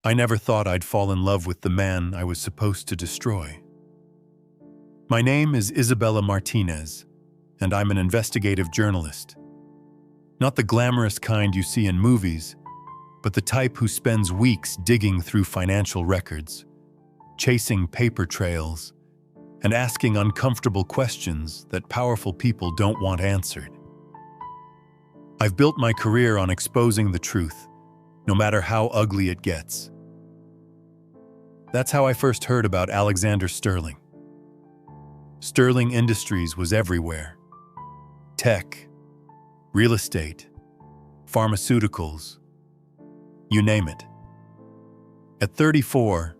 I never thought I'd fall in love with the man I was supposed to destroy. My name is Isabella Martinez, and I'm an investigative journalist. Not the glamorous kind you see in movies, but the type who spends weeks digging through financial records, chasing paper trails, and asking uncomfortable questions that powerful people don't want answered. I've built my career on exposing the truth, no matter how ugly it gets. That's how I first heard about Alexander Sterling. Sterling Industries was everywhere. Tech, real estate, pharmaceuticals, you name it. At 34,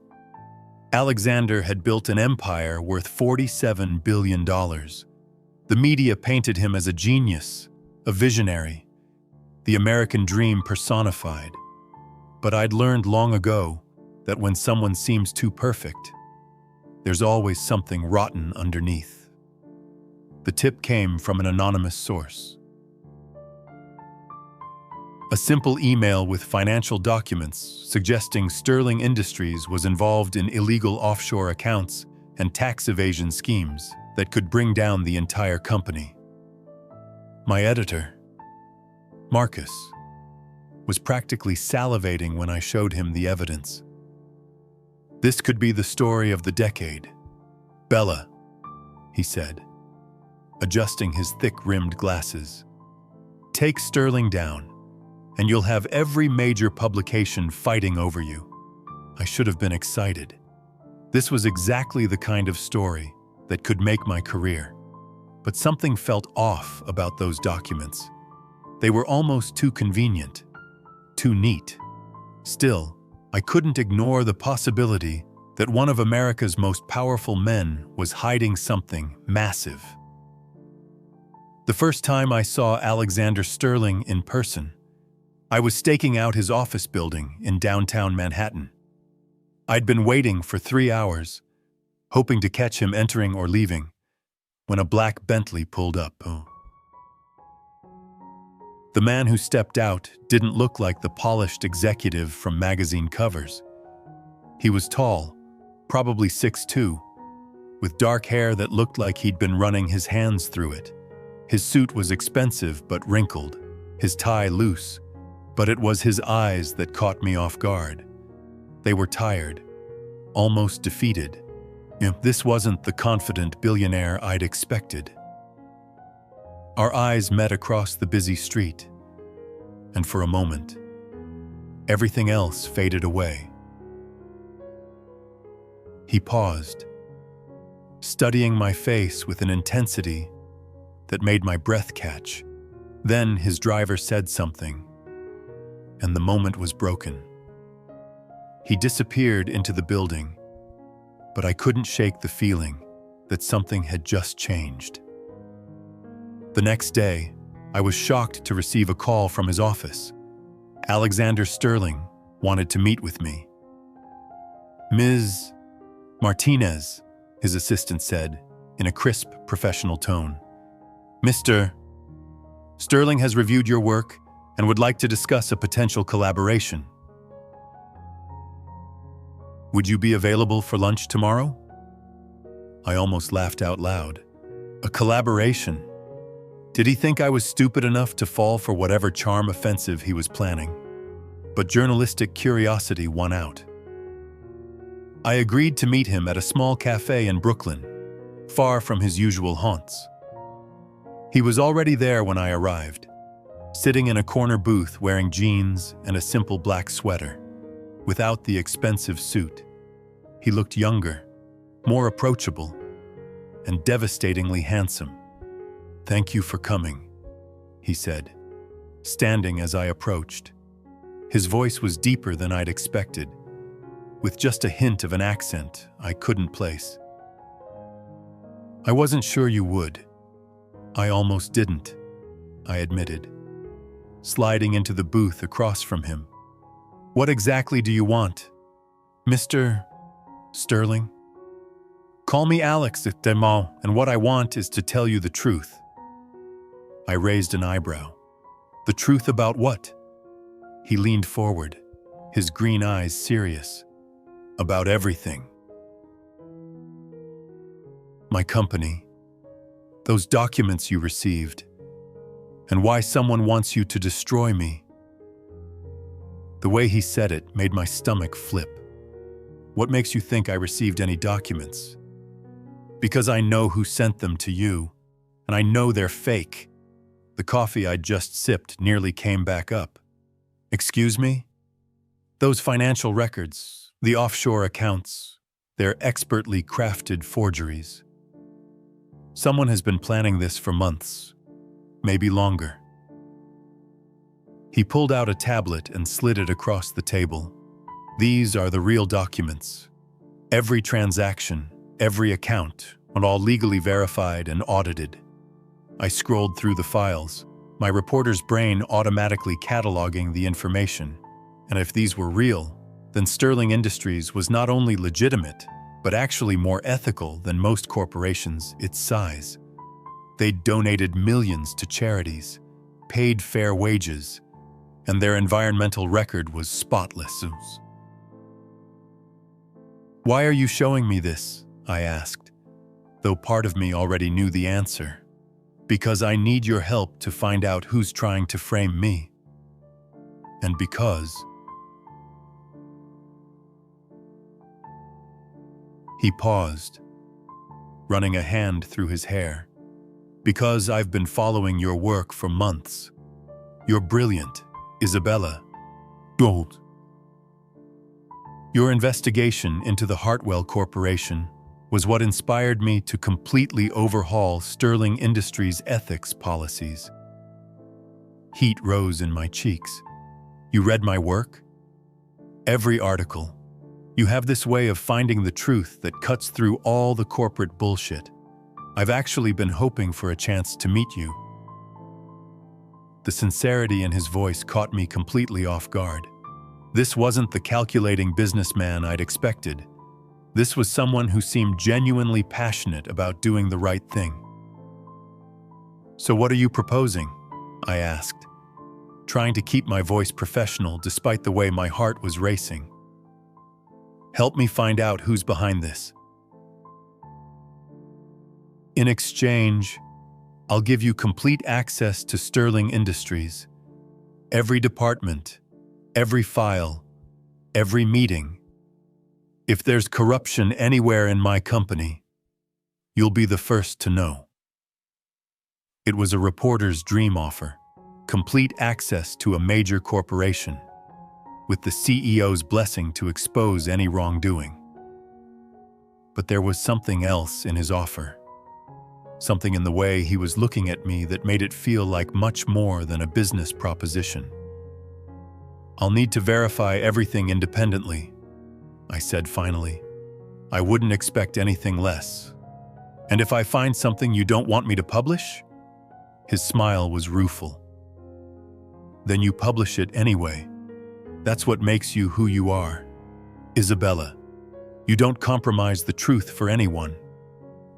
Alexander had built an empire worth $47 billion. The media painted him as a genius, a visionary, the American dream personified. But I'd learned long ago that when someone seems too perfect, there's always something rotten underneath. The tip came from an anonymous source. A simple email with financial documents suggesting Sterling Industries was involved in illegal offshore accounts and tax evasion schemes that could bring down the entire company. My editor, Marcus, was practically salivating when I showed him the evidence. This could be the story of the decade. Bella, he said, adjusting his thick-rimmed glasses. Take Sterling down, and you'll have every major publication fighting over you. I should have been excited. This was exactly the kind of story that could make my career. But something felt off about those documents. They were almost too convenient, too neat. Still, I couldn't ignore the possibility that one of America's most powerful men was hiding something massive. The first time I saw Alexander Sterling in person, I was staking out his office building in downtown Manhattan. I'd been waiting for 3 hours, hoping to catch him entering or leaving, when a black Bentley pulled up. The man who stepped out didn't look like the polished executive from magazine covers. He was tall, probably 6'2", with dark hair that looked like he'd been running his hands through it. His suit was expensive but wrinkled, his tie loose, but it was his eyes that caught me off guard. They were tired, almost defeated. This wasn't the confident billionaire I'd expected. Our eyes met across the busy street, and for a moment, everything else faded away. He paused, studying my face with an intensity that made my breath catch. Then his driver said something, and the moment was broken. He disappeared into the building, but I couldn't shake the feeling that something had just changed. The next day, I was shocked to receive a call from his office. Alexander Sterling wanted to meet with me. Ms. Martinez, his assistant said, in a crisp, professional tone. Mr. Sterling has reviewed your work and would like to discuss a potential collaboration. Would you be available for lunch tomorrow? I almost laughed out loud. A collaboration? Did he think I was stupid enough to fall for whatever charm offensive he was planning? But journalistic curiosity won out. I agreed to meet him at a small cafe in Brooklyn, far from his usual haunts. He was already there when I arrived, sitting in a corner booth wearing jeans and a simple black sweater, without the expensive suit. He looked younger, more approachable, and devastatingly handsome. "Thank you for coming," he said, standing as I approached. His voice was deeper than I'd expected, with just a hint of an accent I couldn't place. "I wasn't sure you would. I almost didn't," I admitted, sliding into the booth across from him. "What exactly do you want, Mr. Sterling?" "Call me Alex, and what I want is to tell you the truth." I raised an eyebrow. "The truth about what?" He leaned forward, his green eyes serious. About everything. My company, those documents you received, and why someone wants you to destroy me. The way he said it made my stomach flip. What makes you think I received any documents? Because I know who sent them to you, and I know they're fake. The coffee I'd just sipped nearly came back up. Excuse me? Those financial records, the offshore accounts, they're expertly crafted forgeries. Someone has been planning this for months, maybe longer. He pulled out a tablet and slid it across the table. These are the real documents. Every transaction, every account, and all legally verified and audited. I scrolled through the files, my reporter's brain automatically cataloging the information. And if these were real, then Sterling Industries was not only legitimate, but actually more ethical than most corporations its size. They'd donated millions to charities, paid fair wages, and their environmental record was spotless. Why are you showing me this? I asked, though part of me already knew the answer. Because I need your help to find out who's trying to frame me. And because... He paused, running a hand through his hair. Because I've been following your work for months. You're brilliant, Isabella. Gold. Your investigation into the Hartwell Corporation was what inspired me to completely overhaul Sterling Industries' ethics policies. Heat rose in my cheeks. You read my work? Every article. You have this way of finding the truth that cuts through all the corporate bullshit. I've actually been hoping for a chance to meet you. The sincerity in his voice caught me completely off guard. This wasn't the calculating businessman I'd expected. This was someone who seemed genuinely passionate about doing the right thing. So what are you proposing? I asked, trying to keep my voice professional despite the way my heart was racing. Help me find out who's behind this. In exchange, I'll give you complete access to Sterling Industries. Every department, every file, every meeting. If there's corruption anywhere in my company, you'll be the first to know. It was a reporter's dream offer, complete access to a major corporation, with the CEO's blessing to expose any wrongdoing. But there was something else in his offer. Something in the way he was looking at me that made it feel like much more than a business proposition. I'll need to verify everything independently, I said finally. I wouldn't expect anything less. And if I find something you don't want me to publish? His smile was rueful. Then you publish it anyway. That's what makes you who you are. Isabella, you don't compromise the truth for anyone.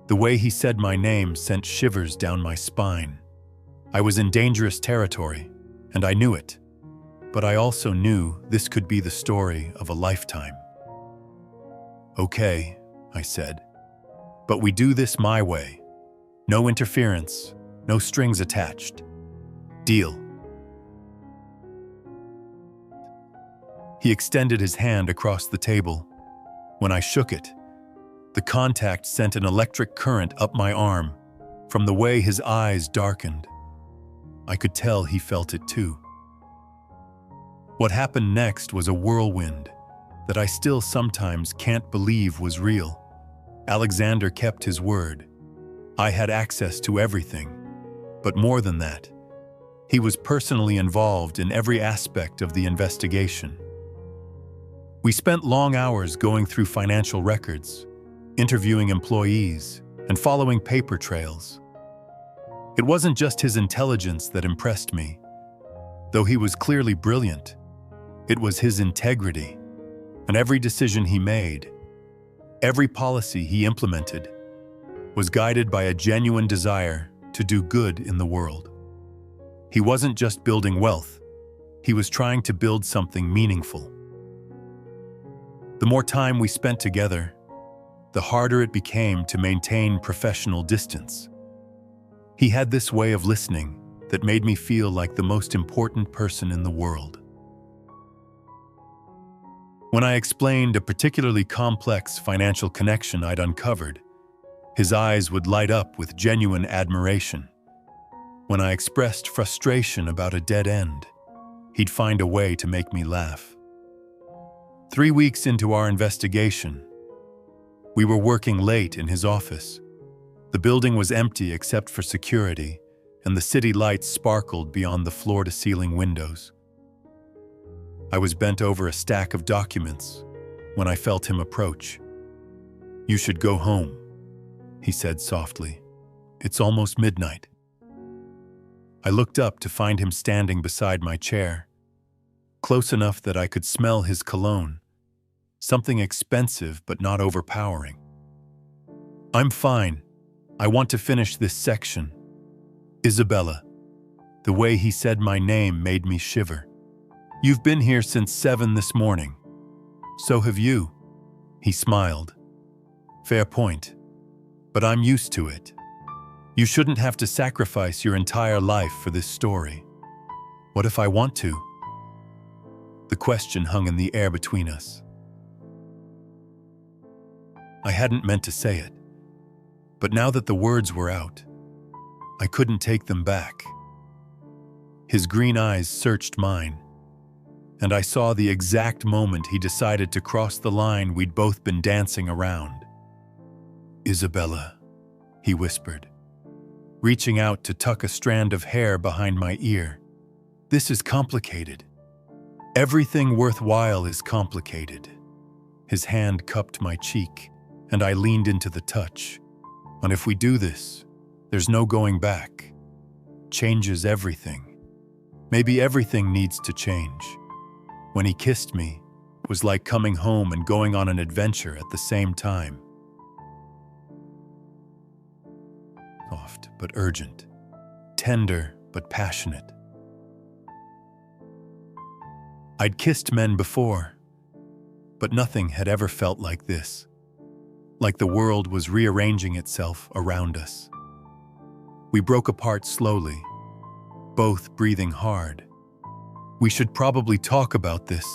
The way he said my name sent shivers down my spine. I was in dangerous territory, and I knew it. But I also knew this could be the story of a lifetime. Okay, I said. But we do this my way. No interference, no strings attached. Deal. He extended his hand across the table. When I shook it, the contact sent an electric current up my arm. From the way his eyes darkened, I could tell he felt it too. What happened next was a whirlwind that I still sometimes can't believe was real. Alexander kept his word. I had access to everything. But more than that, he was personally involved in every aspect of the investigation. We spent long hours going through financial records, interviewing employees, and following paper trails. It wasn't just his intelligence that impressed me. Though he was clearly brilliant, it was his integrity. And every decision he made, every policy he implemented, was guided by a genuine desire to do good in the world. He wasn't just building wealth, he was trying to build something meaningful. The more time we spent together, the harder it became to maintain professional distance. He had this way of listening that made me feel like the most important person in the world. When I explained a particularly complex financial connection I'd uncovered, his eyes would light up with genuine admiration. When I expressed frustration about a dead end, he'd find a way to make me laugh. 3 weeks into our investigation, we were working late in his office. The building was empty except for security, and the city lights sparkled beyond the floor-to-ceiling windows. I was bent over a stack of documents when I felt him approach. "You should go home," he said softly. "It's almost midnight." I looked up to find him standing beside my chair, close enough that I could smell his cologne, something expensive but not overpowering. "I'm fine. I want to finish this section. Isabella." The way he said my name made me shiver. "You've been here since 7 this morning. So have you." He smiled. "Fair point. But I'm used to it. You shouldn't have to sacrifice your entire life for this story. What if I want to?" The question hung in the air between us. I hadn't meant to say it, but now that the words were out, I couldn't take them back. His green eyes searched mine, and I saw the exact moment he decided to cross the line we'd both been dancing around. "Isabella," he whispered, reaching out to tuck a strand of hair behind my ear. "This is complicated. Everything worthwhile is complicated." His hand cupped my cheek, and I leaned into the touch. "And if we do this, there's no going back. Changes everything. Maybe everything needs to change." When he kissed me, it was like coming home and going on an adventure at the same time. Soft but urgent, tender but passionate. I'd kissed men before, but nothing had ever felt like this. Like the world was rearranging itself around us. We broke apart slowly, both breathing hard. "We should probably talk about this,"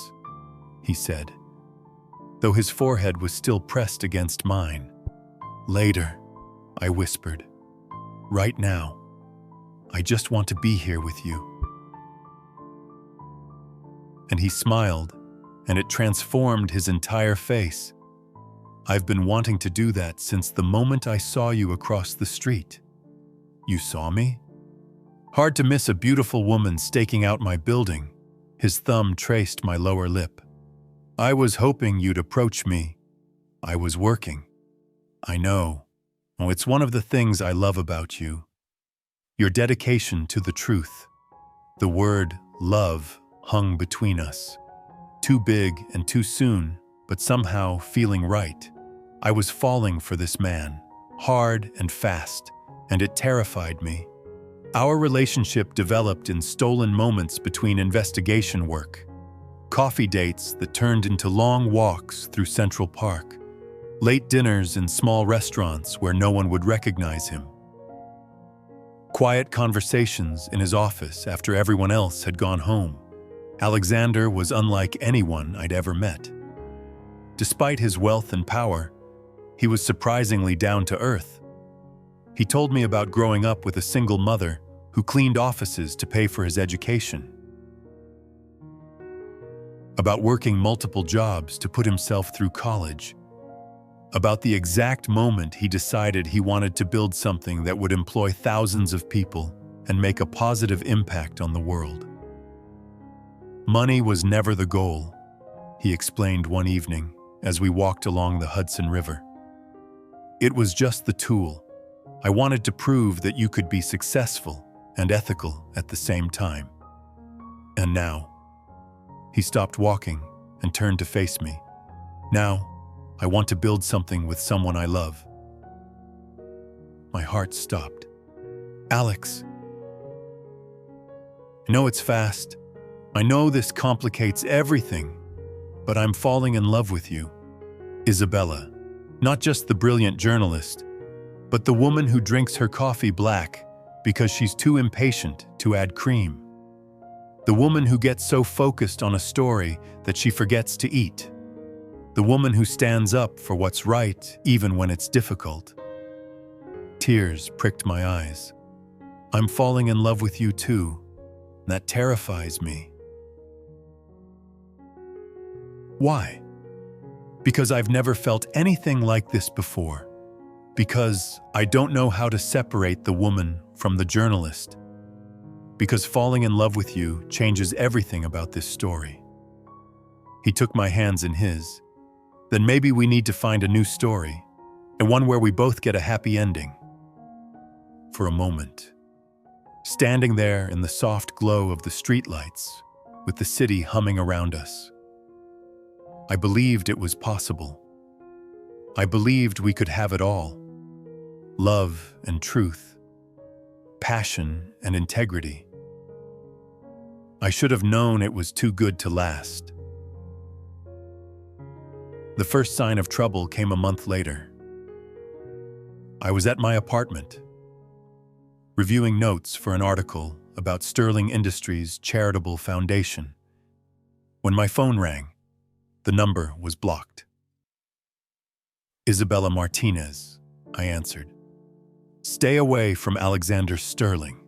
he said, though his forehead was still pressed against mine. "Later," I whispered. "Right now, I just want to be here with you." And he smiled, and it transformed his entire face. "I've been wanting to do that since the moment I saw you across the street." "You saw me?" Hard to miss a beautiful woman staking out my building. His thumb traced my lower lip. "I was hoping you'd approach me. I was working." "I know. Oh, it's one of the things I love about you. Your dedication to the truth." The word love hung between us. Too big and too soon, but somehow feeling right. I was falling for this man, hard and fast, and it terrified me. Our relationship developed in stolen moments between investigation work. Coffee dates that turned into long walks through Central Park. Late dinners in small restaurants where no one would recognize him. Quiet conversations in his office after everyone else had gone home. Alexander was unlike anyone I'd ever met. Despite his wealth and power, he was surprisingly down to earth. He told me about growing up with a single mother who cleaned offices to pay for his education. About working multiple jobs to put himself through college. About the exact moment he decided he wanted to build something that would employ thousands of people and make a positive impact on the world. Money was never the goal, he explained one evening as we walked along the Hudson River. It was just the tool. I wanted to prove that you could be successful and ethical at the same time. And now, he stopped walking and turned to face me. Now, I want to build something with someone I love. My heart stopped. Alex, I know it's fast. I know this complicates everything, but I'm falling in love with you. Isabella, not just the brilliant journalist, but the woman who drinks her coffee black because she's too impatient to add cream. The woman who gets so focused on a story that she forgets to eat. The woman who stands up for what's right even when it's difficult. Tears pricked my eyes. I'm falling in love with you too. That terrifies me. Why? Because I've never felt anything like this before. Because I don't know how to separate the woman from the journalist. Because falling in love with you changes everything about this story. He took my hands in his. Then maybe we need to find a new story, and one where we both get a happy ending. For a moment, standing there in the soft glow of the streetlights, with the city humming around us, I believed it was possible. I believed we could have it all. Love and truth, passion and integrity. I should have known it was too good to last. The first sign of trouble came a month later. I was at my apartment, reviewing notes for an article about Sterling Industries' charitable foundation, when my phone rang. The number was blocked. Isabella Martinez, I answered. Stay away from Alexander Sterling.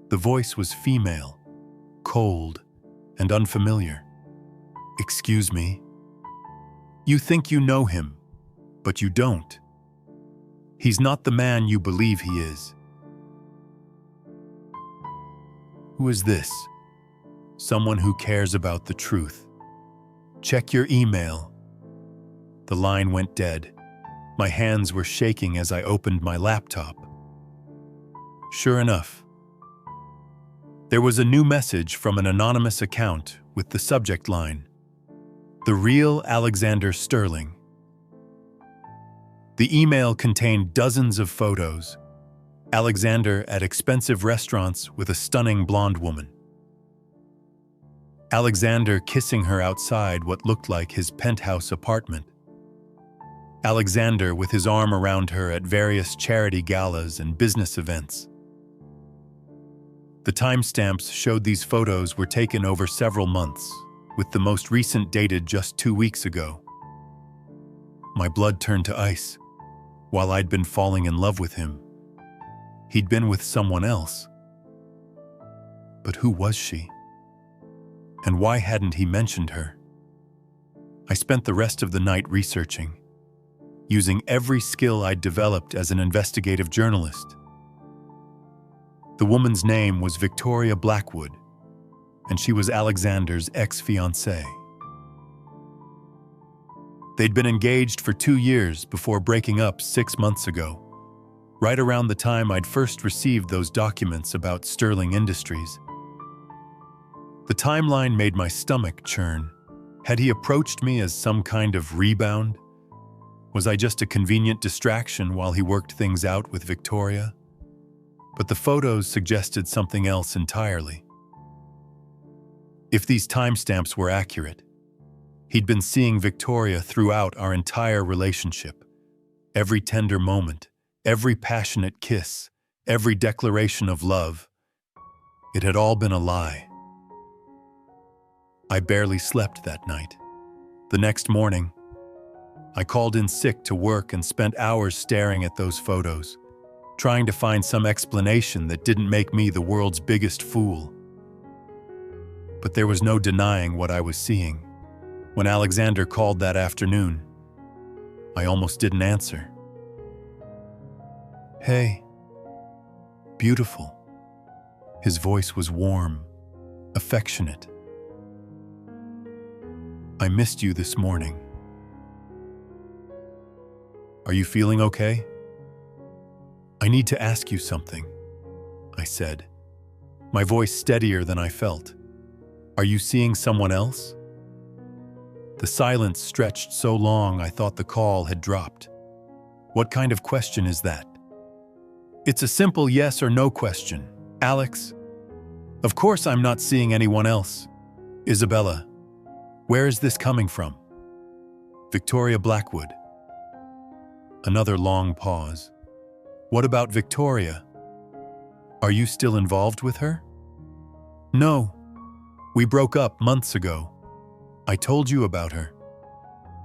The voice was female, cold, and unfamiliar. Excuse me? You think you know him, but you don't. He's not the man you believe he is. Who is this? Someone who cares about the truth. Check your email. The line went dead. My hands were shaking as I opened my laptop. Sure enough, there was a new message from an anonymous account with the subject line, "The real Alexander Sterling." The email contained dozens of photos. Alexander at expensive restaurants with a stunning blonde woman. Alexander kissing her outside what looked like his penthouse apartment. Alexander with his arm around her at various charity galas and business events. The timestamps showed these photos were taken over several months, with the most recent dated just 2 weeks ago. My blood turned to ice. While I'd been falling in love with him, he'd been with someone else. But who was she? And why hadn't he mentioned her? I spent the rest of the night researching, using every skill I'd developed as an investigative journalist. The woman's name was Victoria Blackwood, and she was Alexander's ex-fiancée. They'd been engaged for 2 years before breaking up 6 months ago, right around the time I'd first received those documents about Sterling Industries. The timeline made my stomach churn. Had he approached me as some kind of rebound? Was I just a convenient distraction while he worked things out with Victoria? But the photos suggested something else entirely. If these timestamps were accurate, he'd been seeing Victoria throughout our entire relationship. Every tender moment, every passionate kiss, every declaration of love. It had all been a lie. I barely slept that night. The next morning, I called in sick to work and spent hours staring at those photos, trying to find some explanation that didn't make me the world's biggest fool. But there was no denying what I was seeing. When Alexander called that afternoon, I almost didn't answer. Hey, beautiful. His voice was warm, affectionate. I missed you this morning. Are you feeling okay? I need to ask you something, I said, my voice steadier than I felt. Are you seeing someone else? The silence stretched so long I thought the call had dropped. What kind of question is that? It's a simple yes or no question, Alex. Of course I'm not seeing anyone else. Isabella, where is this coming from? Victoria Blackwood. Another long pause. What about Victoria? Are you still involved with her? No. We broke up months ago. I told you about her.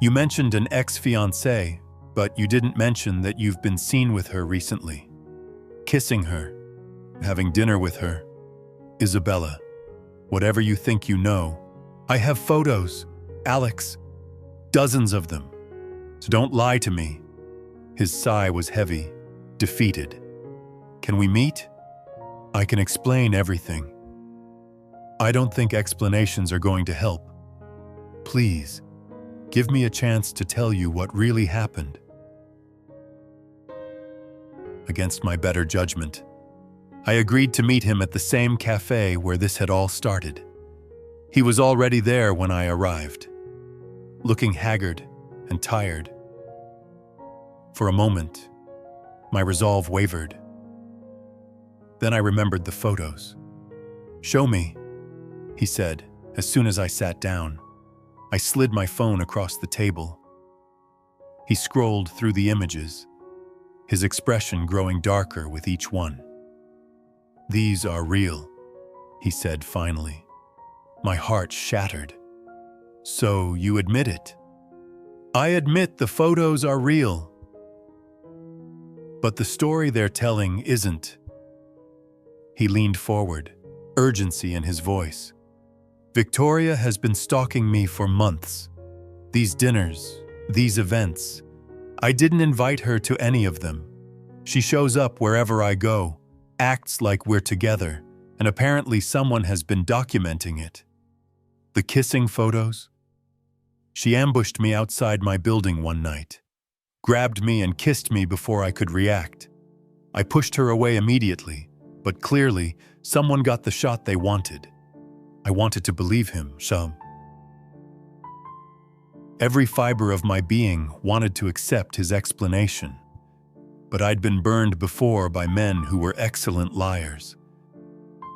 You mentioned an ex-fiancée, but you didn't mention that you've been seen with her recently. Kissing her, having dinner with her. Isabella, whatever you think you know, I have photos, Alex. Dozens of them. So don't lie to me. His sigh was heavy, defeated. Can we meet? I can explain everything. I don't think explanations are going to help. Please, give me a chance to tell you what really happened. Against my better judgment, I agreed to meet him at the same cafe where this had all started. He was already there when I arrived, looking haggard and tired. For a moment, my resolve wavered. Then I remembered the photos. Show me, he said, as soon as I sat down. I slid my phone across the table. He scrolled through the images, his expression growing darker with each one. These are real, he said finally. My heart shattered. So you admit it? I admit the photos are real. But the story they're telling isn't. He leaned forward, urgency in his voice. Victoria has been stalking me for months. These dinners, these events. I didn't invite her to any of them. She shows up wherever I go, acts like we're together, and apparently someone has been documenting it. The kissing photos? She ambushed me outside my building one night, grabbed me and kissed me before I could react. I pushed her away immediately, but clearly, someone got the shot they wanted. I wanted to believe him, Sham. Every fiber of my being wanted to accept his explanation. But I'd been burned before by men who were excellent liars.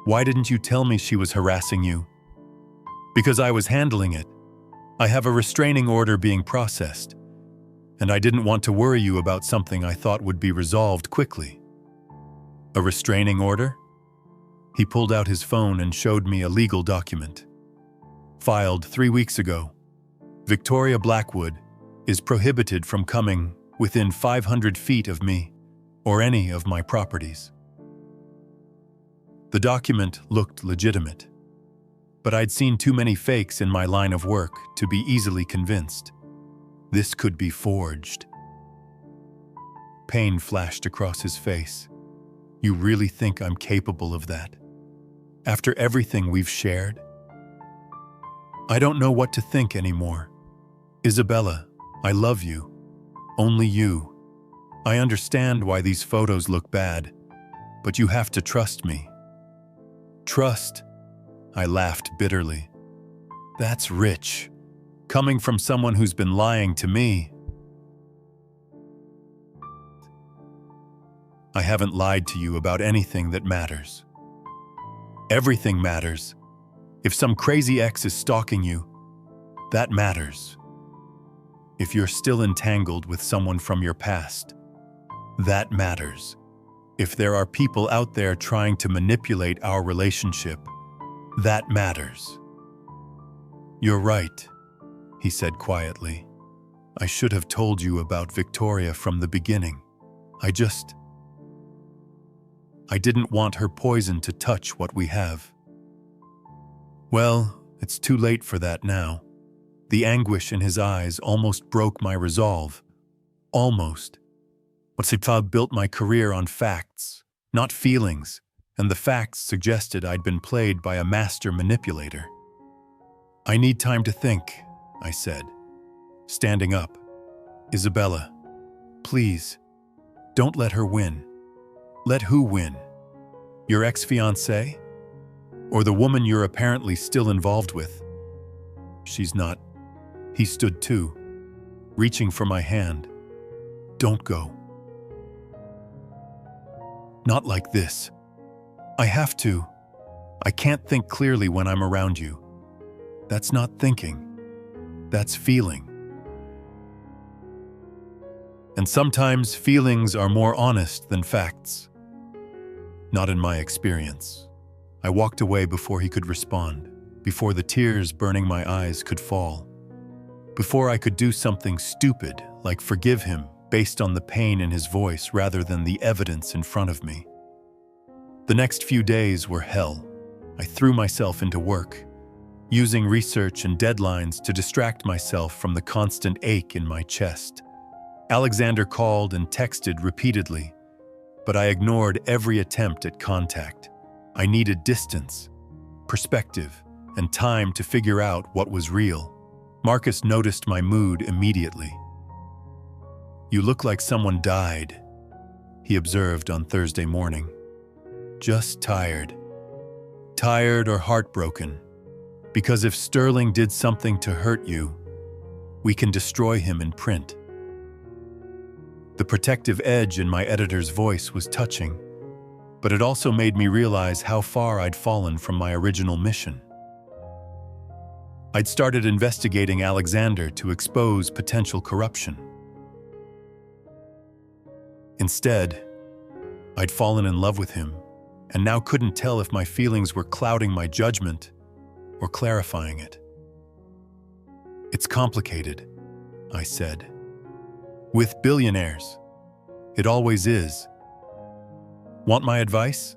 Why didn't you tell me she was harassing you? Because I was handling it. I have a restraining order being processed, and I didn't want to worry you about something I thought would be resolved quickly. A restraining order? He pulled out his phone and showed me a legal document. Filed 3 weeks ago. Victoria Blackwood is prohibited from coming within 500 feet of me or any of my properties. The document looked legitimate, but I'd seen too many fakes in my line of work to be easily convinced. This could be forged. Pain flashed across his face. You really think I'm capable of that? After everything we've shared? I don't know what to think anymore. Isabella, I love you. Only you. I understand why these photos look bad, but you have to trust me. Trust? I laughed bitterly. That's rich. Coming from someone who's been lying to me. I haven't lied to you about anything that matters. Everything matters. If some crazy ex is stalking you, that matters. If you're still entangled with someone from your past, that matters. If there are people out there trying to manipulate our relationship, that matters. You're right, he said quietly. I should have told you about Victoria from the beginning. I didn't want her poison to touch what we have. Well, it's too late for that now. The anguish in his eyes almost broke my resolve. Almost. But Sipta built my career on facts, not feelings, and the facts suggested I'd been played by a master manipulator. I need time to think, I said, standing up. Isabella, please, don't let her win. Let who win? Your ex-fiancée? Or the woman you're apparently still involved with? She's not. He stood too, reaching for my hand. Don't go. Not like this. I have to. I can't think clearly when I'm around you. That's not thinking. That's feeling. And sometimes feelings are more honest than facts. Not in my experience. I walked away before he could respond, before the tears burning my eyes could fall, before I could do something stupid like forgive him based on the pain in his voice rather than the evidence in front of me. The next few days were hell. I threw myself into work, using research and deadlines to distract myself from the constant ache in my chest. Alexander called and texted repeatedly, but I ignored every attempt at contact. I needed distance, perspective, and time to figure out what was real. Marcus noticed my mood immediately. "You look like someone died," he observed on Thursday morning. "Just tired. Tired or heartbroken. Because if Sterling did something to hurt you, we can destroy him in print." The protective edge in my editor's voice was touching, but it also made me realize how far I'd fallen from my original mission. I'd started investigating Alexander to expose potential corruption. Instead, I'd fallen in love with him, and now couldn't tell if my feelings were clouding my judgment or clarifying it. "It's complicated," I said. "With billionaires, it always is. Want my advice?"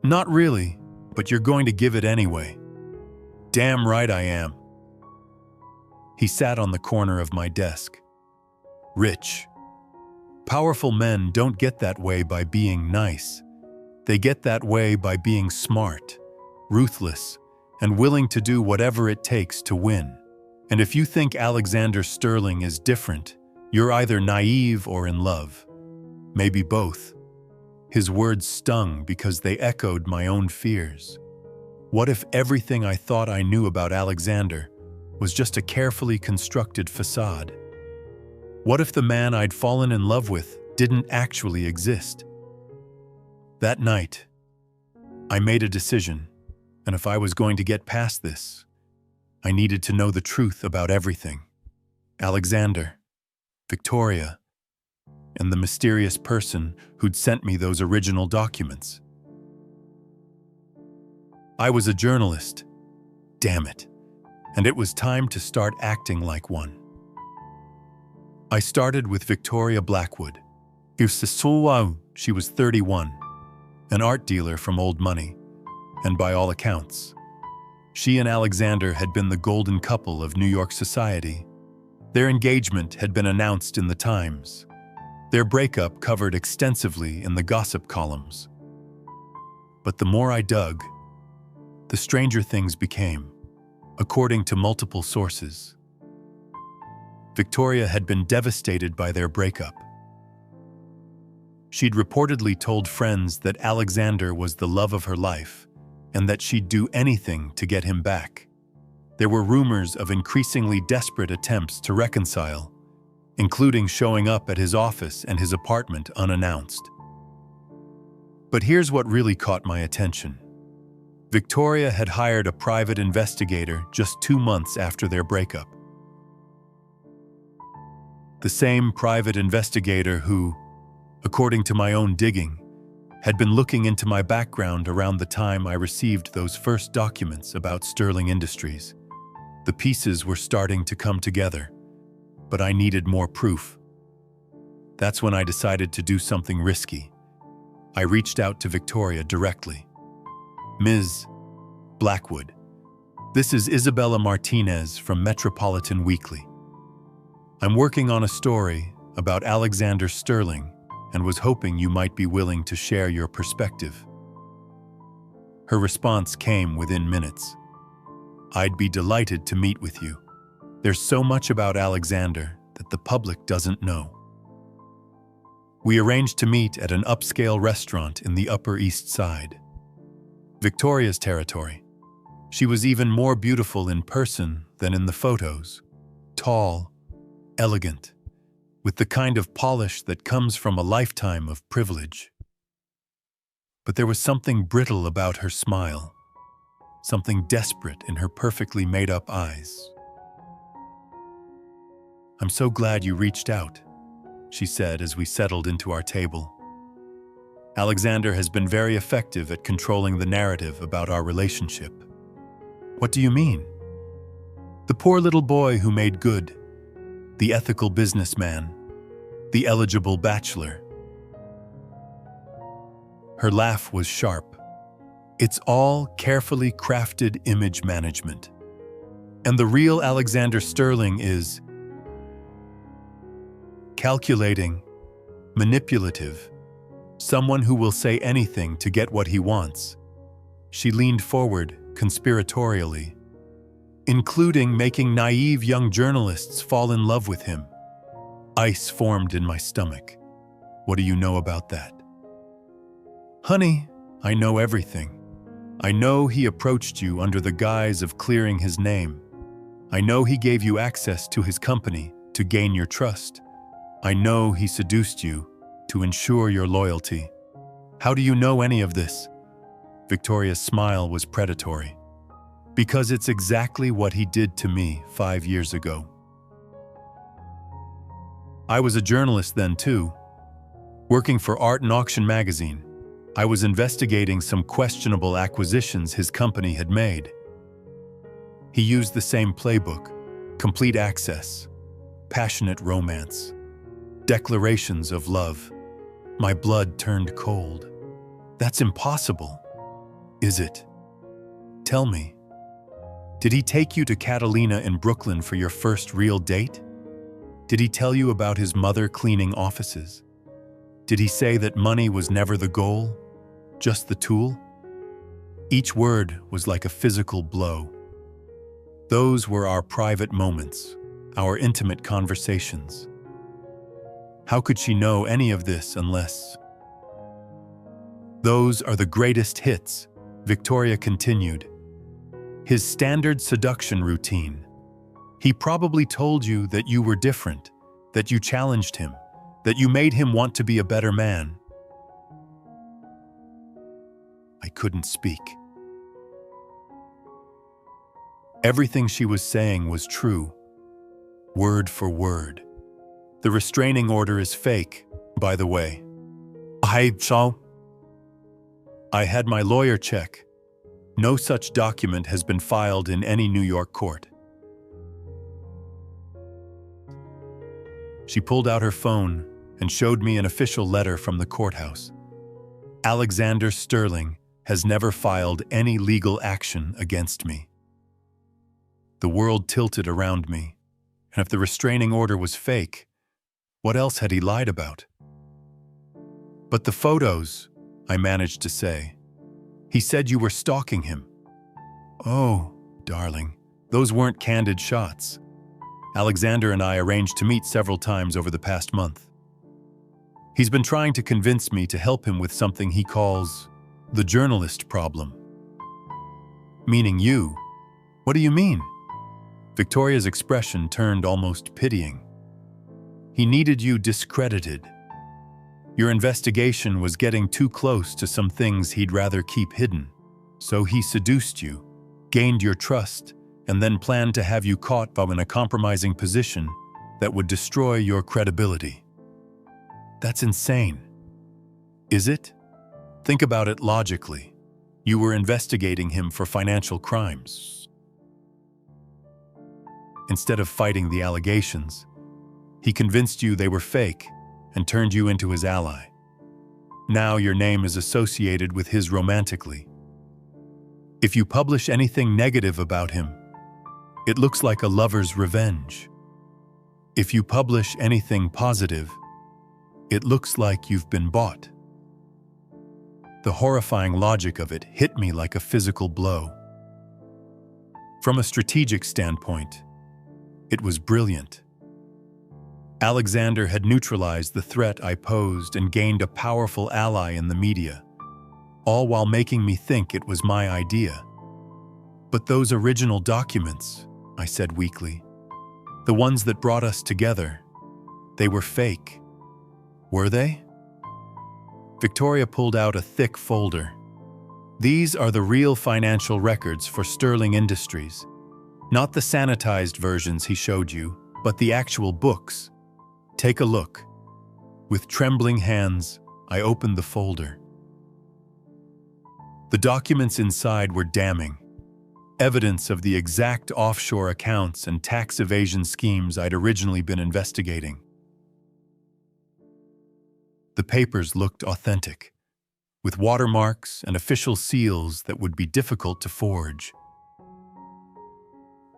"Not really, but you're going to give it anyway." "Damn right I am." He sat on the corner of my desk. "Rich. Powerful men don't get that way by being nice. They get that way by being smart, ruthless, and willing to do whatever it takes to win. And if you think Alexander Sterling is different, you're either naive or in love. Maybe both." His words stung because they echoed my own fears. What if everything I thought I knew about Alexander was just a carefully constructed facade? What if the man I'd fallen in love with didn't actually exist? That night, I made a decision, and if I was going to get past this, I needed to know the truth about everything. Alexander, Victoria, and the mysterious person who'd sent me those original documents. I was a journalist, damn it, and it was time to start acting like one. I started with Victoria Blackwood. She was 31, an art dealer from old money, and by all accounts, she and Alexander had been the golden couple of New York society. Their engagement had been announced in the Times. Their breakup covered extensively in the gossip columns. But the more I dug, the stranger things became, according to multiple sources. Victoria had been devastated by their breakup. She'd reportedly told friends that Alexander was the love of her life and that she'd do anything to get him back. There were rumors of increasingly desperate attempts to reconcile, including showing up at his office and his apartment unannounced. But here's what really caught my attention. Victoria had hired a private investigator just 2 months after their breakup. The same private investigator who, according to my own digging, had been looking into my background around the time I received those first documents about Sterling Industries. The pieces were starting to come together, but I needed more proof. That's when I decided to do something risky. I reached out to Victoria directly. "Ms. Blackwood, this is Isabella Martinez from Metropolitan Weekly. I'm working on a story about Alexander Sterling and was hoping you might be willing to share your perspective." Her response came within minutes. "I'd be delighted to meet with you. There's so much about Alexander that the public doesn't know." We arranged to meet at an upscale restaurant in the Upper East Side. Victoria's territory. She was even more beautiful in person than in the photos. Tall, elegant, with the kind of polish that comes from a lifetime of privilege. But there was something brittle about her smile, something desperate in her perfectly made-up eyes. "I'm so glad you reached out," she said as we settled into our table. Alexander has been very effective at controlling the narrative about our relationship. What do you mean? The poor little boy who made good, the ethical businessman, the eligible bachelor. Her laugh was sharp. It's all carefully crafted image management. And the real Alexander Sterling is calculating, manipulative, someone who will say anything to get what he wants. She leaned forward conspiratorially, including making naive young journalists fall in love with him. Ice formed in my stomach. What do you know about that? Honey, I know everything. I know he approached you under the guise of clearing his name. I know he gave you access to his company to gain your trust. I know he seduced you to ensure your loyalty. How do you know any of this? Victoria's smile was predatory. Because it's exactly what he did to me 5 years ago. I was a journalist then too, working for Art and Auction magazine. I was investigating some questionable acquisitions his company had made. He used the same playbook, complete access, passionate romance, declarations of love. My blood turned cold. That's impossible. Is it? Tell me. Did he take you to Catalina in Brooklyn for your first real date? Did he tell you about his mother cleaning offices? Did he say that money was never the goal, just the tool? Each word was like a physical blow. Those were our private moments, our intimate conversations. How could she know any of this unless... Those are the greatest hits, Victoria continued. His standard seduction routine. He probably told you that you were different, that you challenged him, that you made him want to be a better man. I couldn't speak. Everything she was saying was true, word for word. The restraining order is fake, by the way. I had my lawyer check. No such document has been filed in any New York court. She pulled out her phone and showed me an official letter from the courthouse. Alexander Sterling has never filed any legal action against me. The world tilted around me, and if the restraining order was fake, what else had he lied about? But the photos, I managed to say. He said you were stalking him. Oh, darling, those weren't candid shots. Alexander and I arranged to meet several times over the past month. He's been trying to convince me to help him with something he calls the journalist problem. Meaning you. What do you mean? Victoria's expression turned almost pitying. He needed you discredited. Your investigation was getting too close to some things he'd rather keep hidden. So he seduced you, gained your trust, and then planned to have you caught in a compromising position that would destroy your credibility. That's insane. Is it? Think about it logically. You were investigating him for financial crimes. Instead of fighting the allegations, he convinced you they were fake and turned you into his ally. Now your name is associated with his romantically. If you publish anything negative about him, it looks like a lover's revenge. If you publish anything positive, it looks like you've been bought. The horrifying logic of it hit me like a physical blow. From a strategic standpoint, it was brilliant. Alexander had neutralized the threat I posed and gained a powerful ally in the media, all while making me think it was my idea. But those original documents, I said weakly, the ones that brought us together, they were fake. Were they? Victoria pulled out a thick folder. These are the real financial records for Sterling Industries. Not the sanitized versions he showed you, but the actual books. Take a look. With trembling hands, I opened the folder. The documents inside were damning, evidence of the exact offshore accounts and tax evasion schemes I'd originally been investigating. The papers looked authentic, with watermarks and official seals that would be difficult to forge.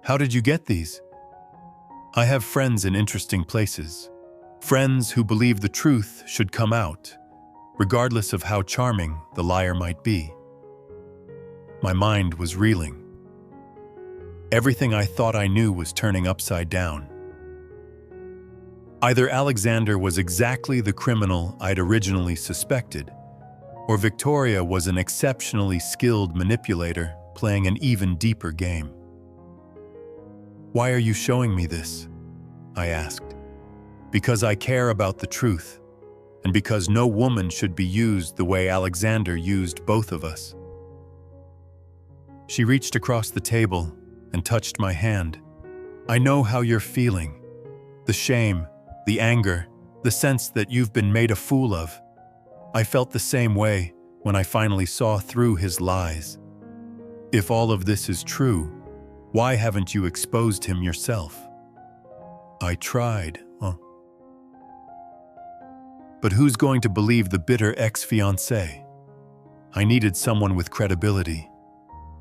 How did you get these? I have friends in interesting places. Friends who believe the truth should come out, regardless of how charming the liar might be. My mind was reeling. Everything I thought I knew was turning upside down. Either Alexander was exactly the criminal I'd originally suspected, or Victoria was an exceptionally skilled manipulator playing an even deeper game. "Why are you showing me this?" I asked. "Because I care about the truth, and because no woman should be used the way Alexander used both of us." She reached across the table and touched my hand. "I know how you're feeling. The shame, the anger, the sense that you've been made a fool of. I felt the same way when I finally saw through his lies. If all of this is true, why haven't you exposed him yourself?" "I tried, But who's going to believe the bitter ex-fiancée? I needed someone with credibility,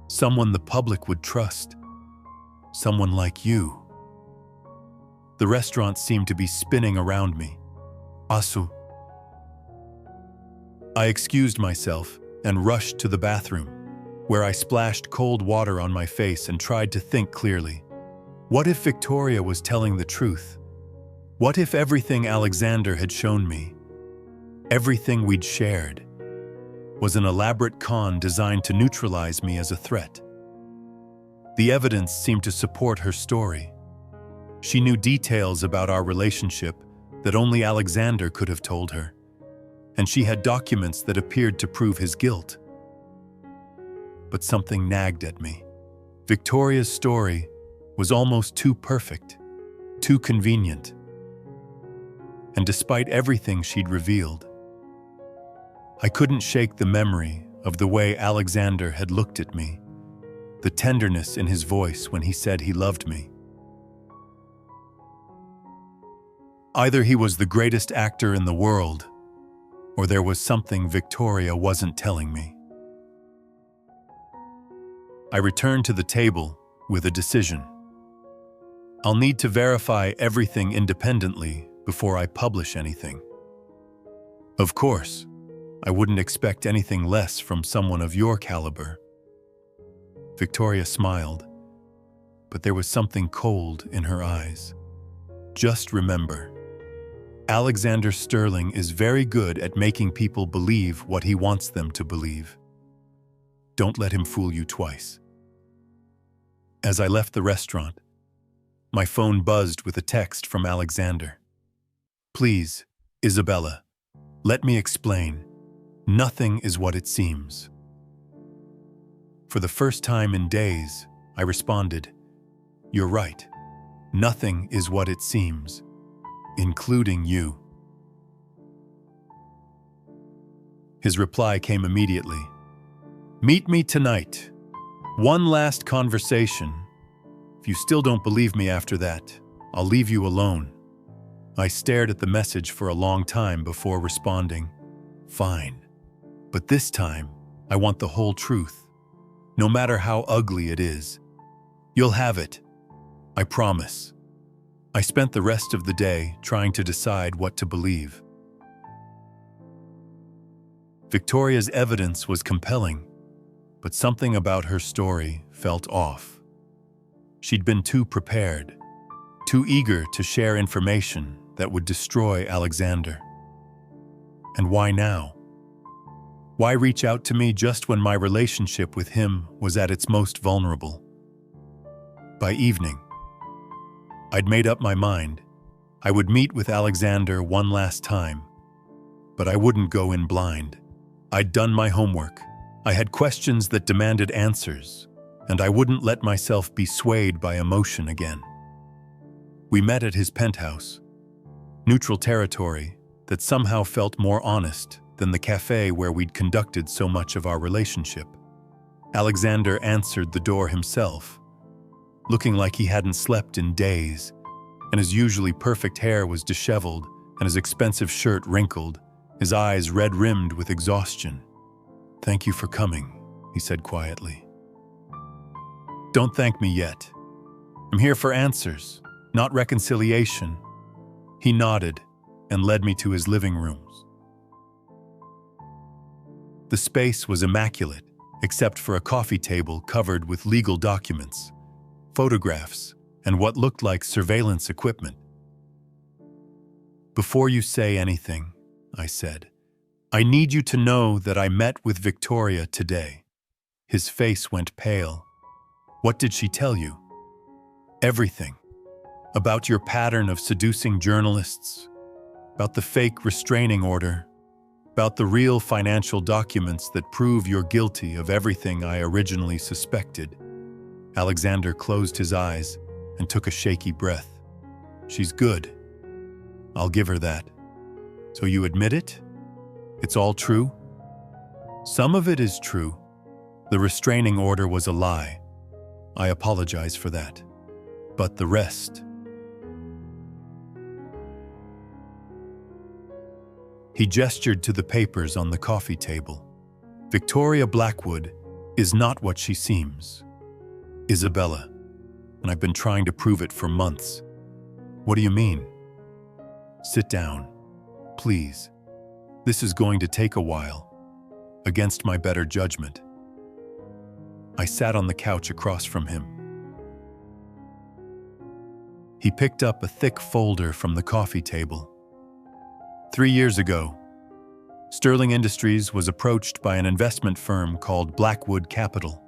someone the public would trust, someone like you." The restaurant seemed to be spinning around me. "Asu." I excused myself and rushed to the bathroom, where I splashed cold water on my face and tried to think clearly. What if Victoria was telling the truth? What if everything Alexander had shown me, everything we'd shared, was an elaborate con designed to neutralize me as a threat? The evidence seemed to support her story. She knew details about our relationship that only Alexander could have told her, and she had documents that appeared to prove his guilt. But something nagged at me. Victoria's story was almost too perfect, too convenient. And despite everything she'd revealed, I couldn't shake the memory of the way Alexander had looked at me, the tenderness in his voice when he said he loved me. Either he was the greatest actor in the world, or there was something Victoria wasn't telling me. I returned to the table with a decision. I'll need to verify everything independently before I publish anything. Of course, I wouldn't expect anything less from someone of your caliber. Victoria smiled, but there was something cold in her eyes. Just remember, Alexander Sterling is very good at making people believe what he wants them to believe. Don't let him fool you twice. As I left the restaurant, my phone buzzed with a text from Alexander. "Please, Isabella, let me explain. Nothing is what it seems." For the first time in days, I responded, "You're right. Nothing is what it seems, including you." His reply came immediately. "Meet me tonight. One last conversation. If you still don't believe me after that, I'll leave you alone." I stared at the message for a long time before responding, "Fine. But this time, I want the whole truth, no matter how ugly it is. You'll have it. I promise." I spent the rest of the day trying to decide what to believe. Victoria's evidence was compelling, but something about her story felt off. She'd been too prepared, too eager to share information that would destroy Alexander. And why now? Why reach out to me just when my relationship with him was at its most vulnerable? By evening, I'd made up my mind. I would meet with Alexander one last time, but I wouldn't go in blind. I'd done my homework. I had questions that demanded answers, and I wouldn't let myself be swayed by emotion again. We met at his penthouse, neutral territory, that somehow felt more honest than the cafe where we'd conducted so much of our relationship. Alexander answered the door himself, looking like he hadn't slept in days, and his usually perfect hair was disheveled and his expensive shirt wrinkled, his eyes red-rimmed with exhaustion. "Thank you for coming," he said quietly. "Don't thank me yet. I'm here for answers, not reconciliation." He nodded and led me to his living rooms. The space was immaculate, except for a coffee table covered with legal documents, photographs, and what looked like surveillance equipment. "Before you say anything," I said, "I need you to know that I met with Victoria today." His face went pale. "What did she tell you?" "Everything. About your pattern of seducing journalists, about the fake restraining order, about the real financial documents that prove you're guilty of everything I originally suspected." Alexander closed his eyes and took a shaky breath. "She's good. I'll give her that. So you admit it? It's all true?" "Some of it is true. The restraining order was a lie. I apologize for that. But the rest..." He gestured to the papers on the coffee table. "Victoria Blackwood is not what she seems. Isabella, and I've been trying to prove it for months." "What do you mean?" "Sit down, please. This is going to take a while, against my better judgment." I sat on the couch across from him. He picked up a thick folder from the coffee table. 3 years ago, Sterling Industries was approached by an investment firm called Blackwood Capital.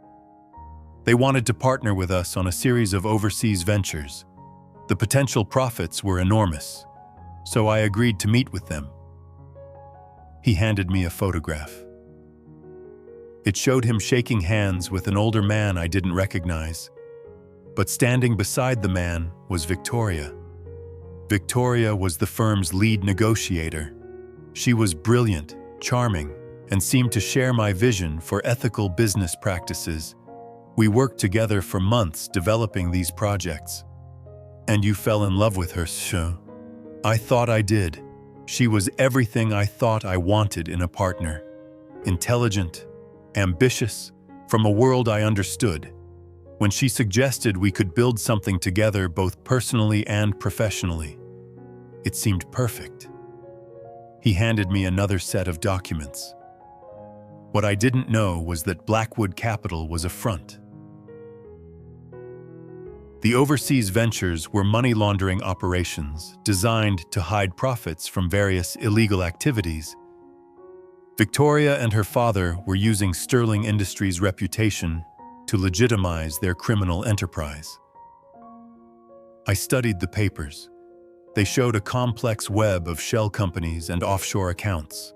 They wanted to partner with us on a series of overseas ventures. The potential profits were enormous, so I agreed to meet with them. He handed me a photograph. It showed him shaking hands with an older man I didn't recognize, but standing beside the man was Victoria. Victoria was the firm's lead negotiator. She was brilliant, charming, and seemed to share my vision for ethical business practices. We worked together for months developing these projects. "And you fell in love with her, sure?" "I thought I did. She was everything I thought I wanted in a partner. Intelligent, ambitious, from a world I understood. When she suggested we could build something together both personally and professionally, it seemed perfect." He handed me another set of documents. What I didn't know was that Blackwood Capital was a front. The overseas ventures were money laundering operations designed to hide profits from various illegal activities. Victoria and her father were using Sterling Industries' reputation to legitimize their criminal enterprise. I studied the papers. They showed a complex web of shell companies and offshore accounts,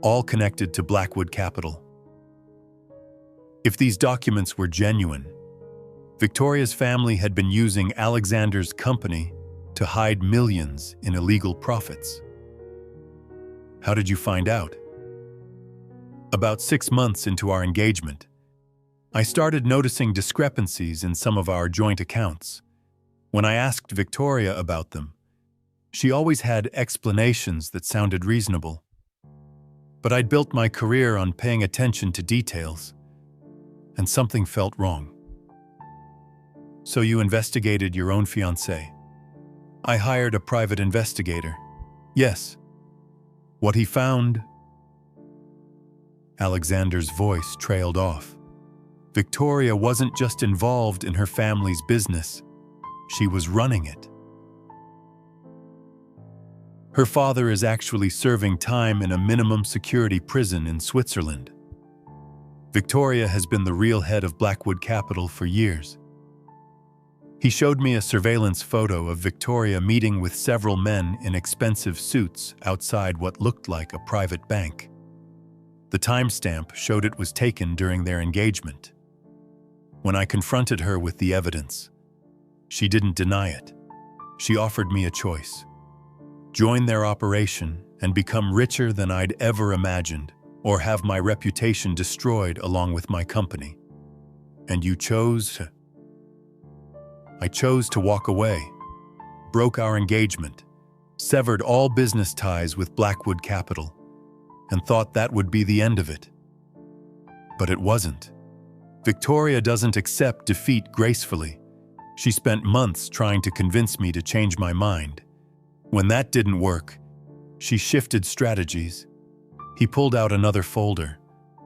all connected to Blackwood Capital. If these documents were genuine, Victoria's family had been using Alexander's company to hide millions in illegal profits. "How did you find out?" "About 6 months into our engagement, I started noticing discrepancies in some of our joint accounts. When I asked Victoria about them, she always had explanations that sounded reasonable. But I'd built my career on paying attention to details, and something felt wrong." "So you investigated your own fiancé?" "I hired a private investigator." "Yes." "What he found..." Alexander's voice trailed off. Victoria wasn't just involved in her family's business, she was running it. Her father is actually serving time in a minimum security prison in Switzerland. Victoria has been the real head of Blackwood Capital for years. He showed me a surveillance photo of Victoria meeting with several men in expensive suits outside what looked like a private bank. The timestamp showed it was taken during their engagement. When I confronted her with the evidence, she didn't deny it. She offered me a choice: join their operation, and become richer than I'd ever imagined, or have my reputation destroyed along with my company. And you chose to... I chose to walk away, broke our engagement, severed all business ties with Blackwood Capital, and thought that would be the end of it. But it wasn't. Victoria doesn't accept defeat gracefully. She spent months trying to convince me to change my mind. When that didn't work, she shifted strategies. He pulled out another folder,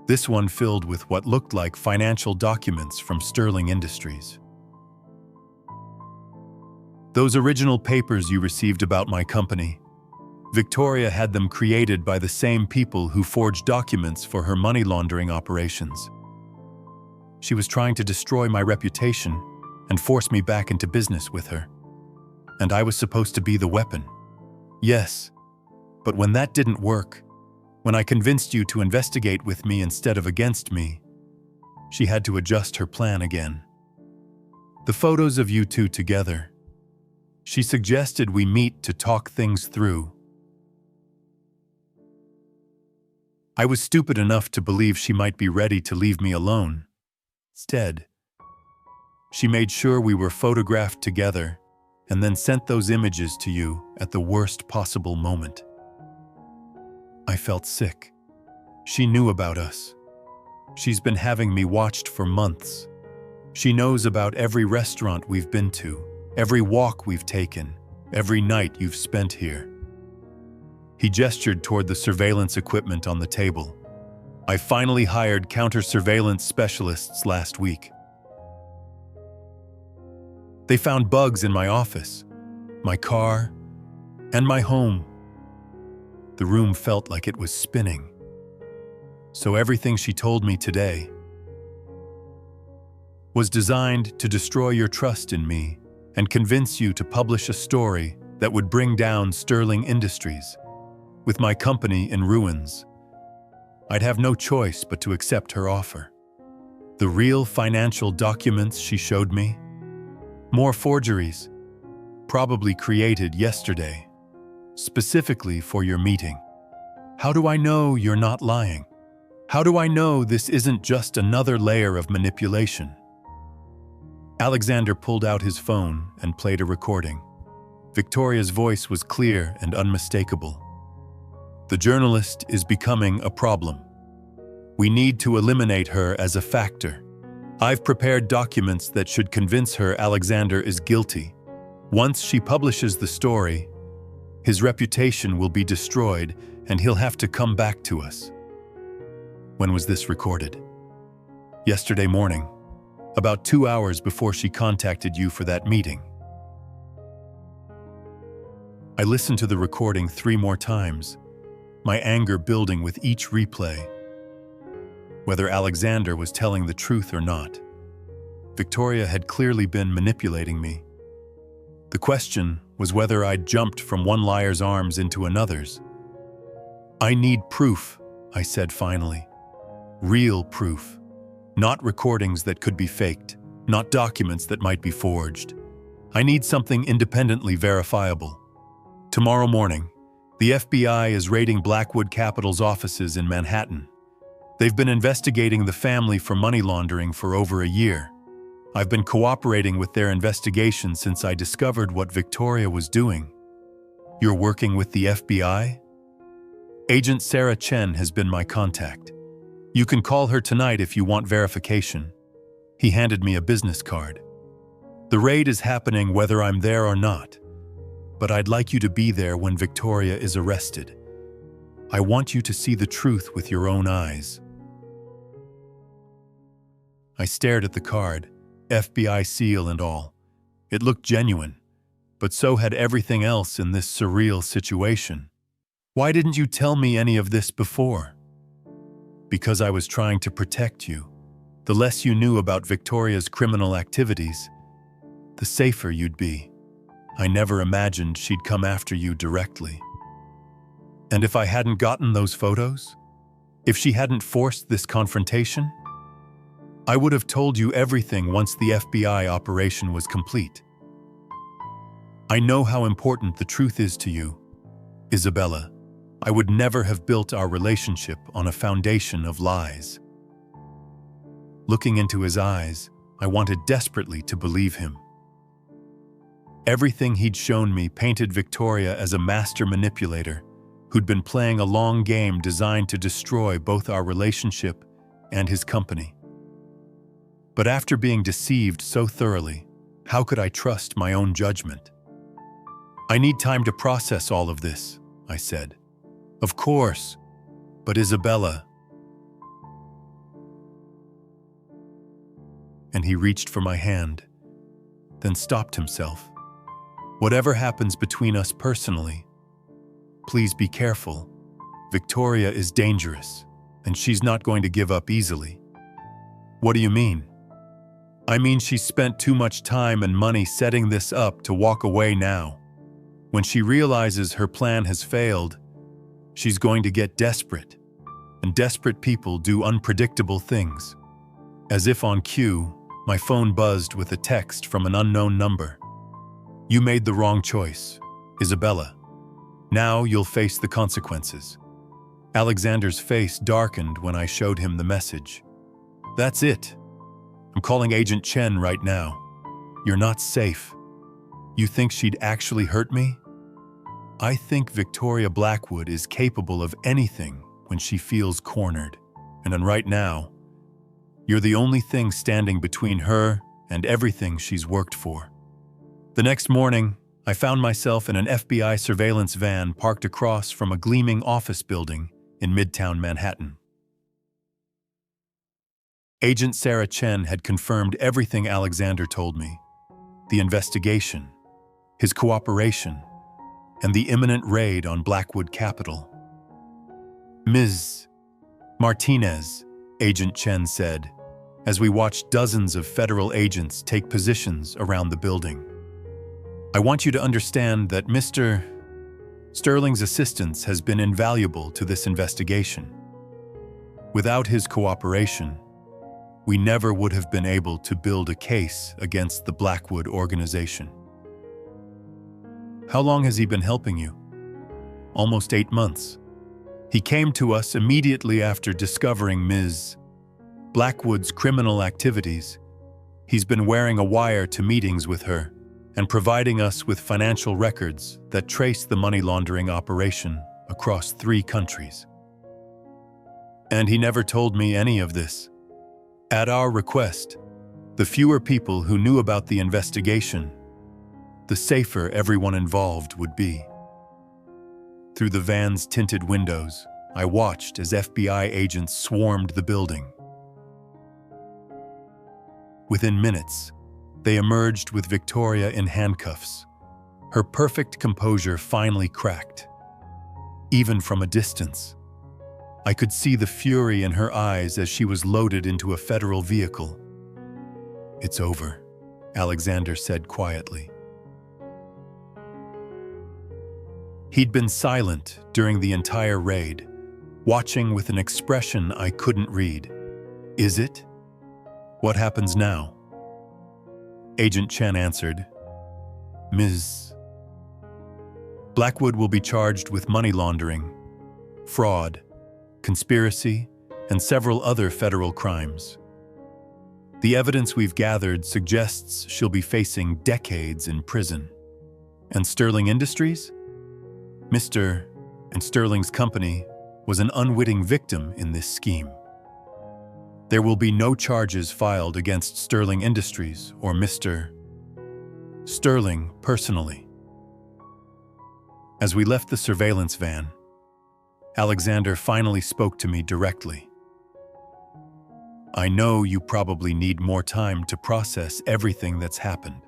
this one filled with what looked like financial documents from Sterling Industries. Those original papers you received about my company, Victoria had them created by the same people who forged documents for her money laundering operations. She was trying to destroy my reputation and force me back into business with her. And I was supposed to be the weapon. Yes, but when that didn't work, when I convinced you to investigate with me instead of against me, she had to adjust her plan again. The photos of you two together, she suggested we meet to talk things through. I was stupid enough to believe she might be ready to leave me alone. Instead, she made sure we were photographed together and then sent those images to you at the worst possible moment. I felt sick. She knew about us. She's been having me watched for months. She knows about every restaurant we've been to, every walk we've taken, every night you've spent here. He gestured toward the surveillance equipment on the table. I finally hired counter-surveillance specialists last week. They found bugs in my office, my car, and my home. The room felt like it was spinning. So everything she told me today was designed to destroy your trust in me and convince you to publish a story that would bring down Sterling Industries. With my company in ruins, I'd have no choice but to accept her offer. The real financial documents she showed me? More forgeries, probably created yesterday, specifically for your meeting. How do I know you're not lying? How do I know this isn't just another layer of manipulation? Alexander pulled out his phone and played a recording. Victoria's voice was clear and unmistakable. The journalist is becoming a problem. We need to eliminate her as a factor. I've prepared documents that should convince her Alexander is guilty. Once she publishes the story, his reputation will be destroyed and he'll have to come back to us. When was this recorded? Yesterday morning, about 2 hours before she contacted you for that meeting. I listened to the recording 3 more times, my anger building with each replay. Whether Alexander was telling the truth or not, Victoria had clearly been manipulating me. The question was whether I'd jumped from one liar's arms into another's. I need proof, I said finally. Real proof. Not recordings that could be faked, not documents that might be forged. I need something independently verifiable. Tomorrow morning, the FBI is raiding Blackwood Capital's offices in Manhattan. They've been investigating the family for money laundering for over a year. I've been cooperating with their investigation since I discovered what Victoria was doing. You're working with the FBI? Agent Sarah Chen has been my contact. You can call her tonight if you want verification. He handed me a business card. The raid is happening whether I'm there or not, but I'd like you to be there when Victoria is arrested. I want you to see the truth with your own eyes. I stared at the card, FBI seal and all. It looked genuine, but so had everything else in this surreal situation. Why didn't you tell me any of this before? Because I was trying to protect you. The less you knew about Victoria's criminal activities, the safer you'd be. I never imagined she'd come after you directly. And if I hadn't gotten those photos? If she hadn't forced this confrontation? I would have told you everything once the FBI operation was complete. I know how important the truth is to you. Isabella, I would never have built our relationship on a foundation of lies. Looking into his eyes, I wanted desperately to believe him. Everything he'd shown me painted Victoria as a master manipulator who'd been playing a long game designed to destroy both our relationship and his company. But after being deceived so thoroughly, how could I trust my own judgment? I need time to process all of this, I said. Of course, but Isabella. And he reached for my hand, then stopped himself. Whatever happens between us personally, please be careful. Victoria is dangerous, and she's not going to give up easily. What do you mean? I mean she's spent too much time and money setting this up to walk away now. When she realizes her plan has failed, she's going to get desperate, and desperate people do unpredictable things. As if on cue, my phone buzzed with a text from an unknown number. You made the wrong choice, Isabella. Now you'll face the consequences. Alexander's face darkened when I showed him the message. That's it. I'm calling Agent Chen right now. You're not safe. You think she'd actually hurt me? I think Victoria Blackwood is capable of anything when she feels cornered. And then right now, you're the only thing standing between her and everything she's worked for. The next morning, I found myself in an FBI surveillance van parked across from a gleaming office building in Midtown Manhattan. Agent Sarah Chen had confirmed everything Alexander told me: the investigation, his cooperation, and the imminent raid on Blackwood Capital. Ms. Martinez, Agent Chen said, as we watched dozens of federal agents take positions around the building. I want you to understand that Mr. Sterling's assistance has been invaluable to this investigation. Without his cooperation, we never would have been able to build a case against the Blackwood organization. How long has he been helping you? Almost 8 months. He came to us immediately after discovering Ms. Blackwood's criminal activities. He's been wearing a wire to meetings with her and providing us with financial records that trace the money laundering operation across 3 countries. And he never told me any of this. At our request, the fewer people who knew about the investigation, the safer everyone involved would be. Through the van's tinted windows, I watched as FBI agents swarmed the building. Within minutes, they emerged with Victoria in handcuffs. Her perfect composure finally cracked. Even from a distance, I could see the fury in her eyes as she was loaded into a federal vehicle. It's over, Alexander said quietly. He'd been silent during the entire raid, watching with an expression I couldn't read. Is it? What happens now? Agent Chen answered, Ms. Blackwood will be charged with money laundering, fraud, conspiracy, and several other federal crimes. The evidence we've gathered suggests she'll be facing decades in prison. And Sterling Industries? Mr. and Sterling's company was an unwitting victim in this scheme. There will be no charges filed against Sterling Industries or Mr. Sterling personally. As we left the surveillance van, Alexander finally spoke to me directly. I know you probably need more time to process everything that's happened.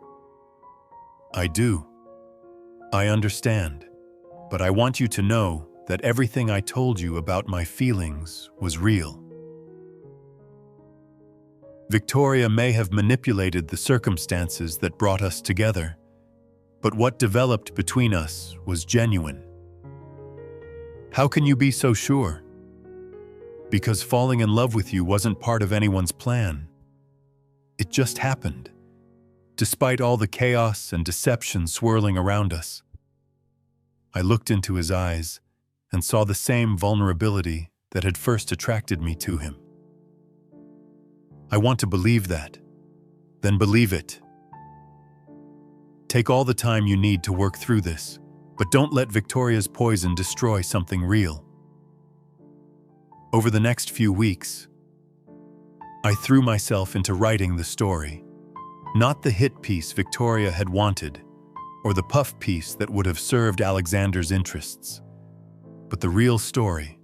I do. I understand, but I want you to know that everything I told you about my feelings was real. Victoria may have manipulated the circumstances that brought us together, but what developed between us was genuine. How can you be so sure? Because falling in love with you wasn't part of anyone's plan. It just happened, despite all the chaos and deception swirling around us. I looked into his eyes and saw the same vulnerability that had first attracted me to him. I want to believe that. Then believe it. Take all the time you need to work through this, but don't let Victoria's poison destroy something real. Over the next few weeks, I threw myself into writing the story. Not the hit piece Victoria had wanted, or the puff piece that would have served Alexander's interests, but the real story,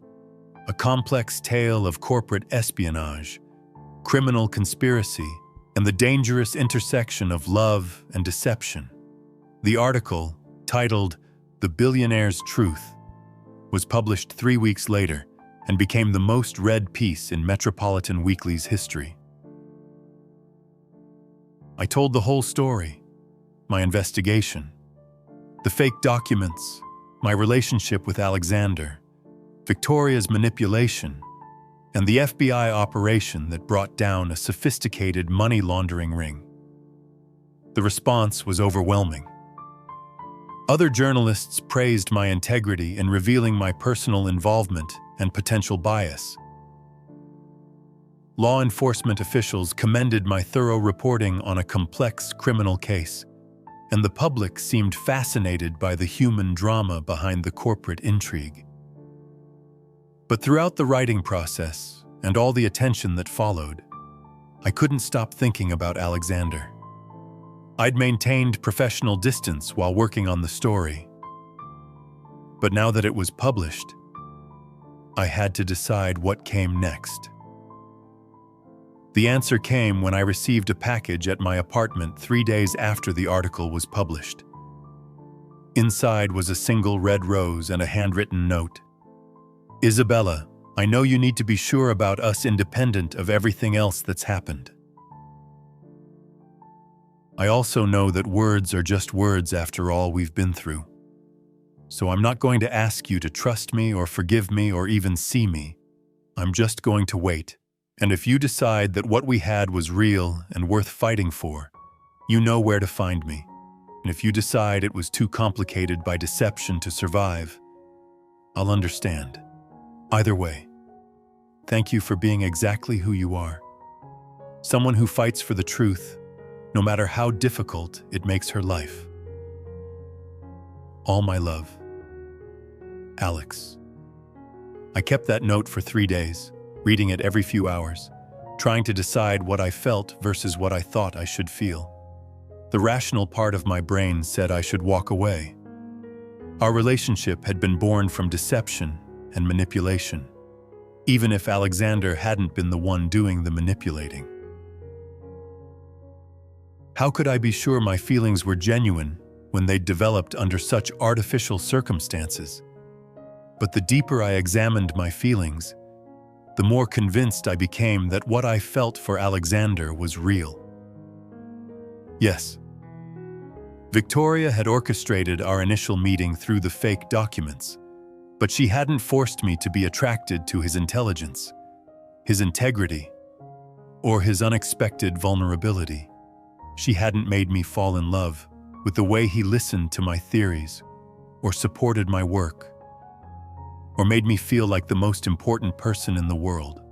a complex tale of corporate espionage, criminal conspiracy, and the dangerous intersection of love and deception. The article, titled "The Billionaire's Truth," was published 3 weeks later and became the most read piece in Metropolitan Weekly's history. I told the whole story, my investigation, the fake documents, my relationship with Alexander, Victoria's manipulation, and the FBI operation that brought down a sophisticated money laundering ring. The response was overwhelming. Other journalists praised my integrity in revealing my personal involvement and potential bias. Law enforcement officials commended my thorough reporting on a complex criminal case, and the public seemed fascinated by the human drama behind the corporate intrigue. But throughout the writing process and all the attention that followed, I couldn't stop thinking about Alexander. I'd maintained professional distance while working on the story. But now that it was published, I had to decide what came next. The answer came when I received a package at my apartment 3 days after the article was published. Inside was a single red rose and a handwritten note. "Isabella, I know you need to be sure about us independent of everything else that's happened. I also know that words are just words after all we've been through. So I'm not going to ask you to trust me or forgive me or even see me. I'm just going to wait. And if you decide that what we had was real and worth fighting for, you know where to find me. And if you decide it was too complicated by deception to survive, I'll understand. Either way, thank you for being exactly who you are. Someone who fights for the truth, no matter how difficult it makes her life. All my love. Alex." I kept that note for 3 days, reading it every few hours, trying to decide what I felt versus what I thought I should feel. The rational part of my brain said I should walk away. Our relationship had been born from deception and manipulation, even if Alexander hadn't been the one doing the manipulating. How could I be sure my feelings were genuine when they'd developed under such artificial circumstances? But the deeper I examined my feelings, the more convinced I became that what I felt for Alexander was real. Yes, Victoria had orchestrated our initial meeting through the fake documents, but she hadn't forced me to be attracted to his intelligence, his integrity, or his unexpected vulnerability. She hadn't made me fall in love with the way he listened to my theories, or supported my work, or made me feel like the most important person in the world.